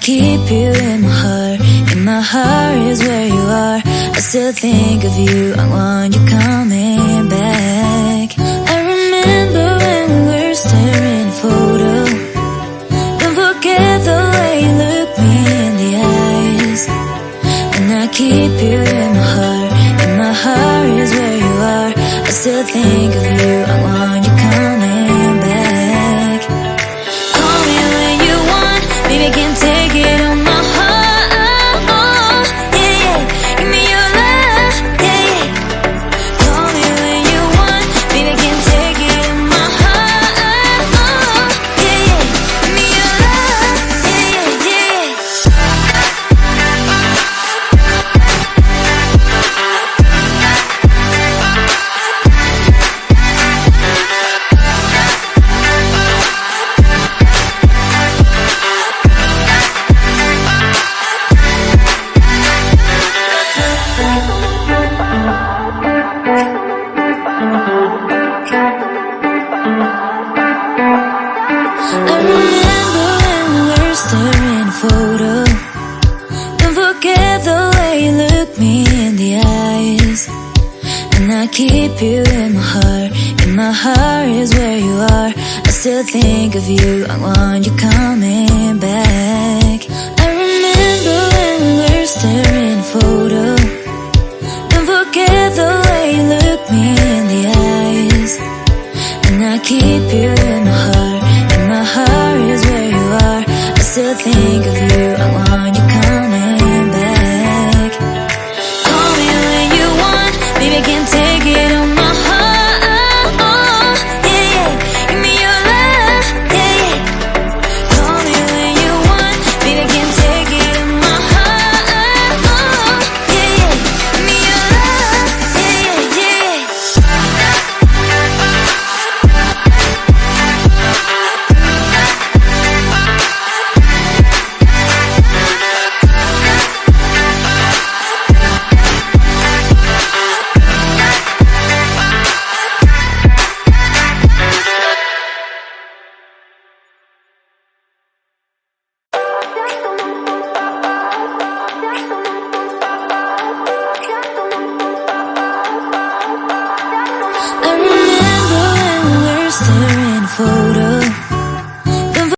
keep you in my heart. In my heart is where you are. I still think of you. I want you coming back. I remember when we were staring at a photo. Don't forget the way you look me in the eyes. And I keep you in my heart. In my heart is where you are. I still think of you. I want you coming back. Call me when you want. Baby, I can't take it on my heart. Yeah, yeah. Give me your love. Yeah, yeah. Call me when you want. Baby, I can't take it on my heart. Yeah, yeah. Give me your love. Yeah, yeah, yeah. I remember when we were staring at a photo. Don't forget the way you look me in the eyes. And I keep you in my heart. In my heart is where you are. I still think of you. I want you coming back. I remember when we were staring at a photo. Don't forget the way you look me in the eyes. And I keep you in my heart.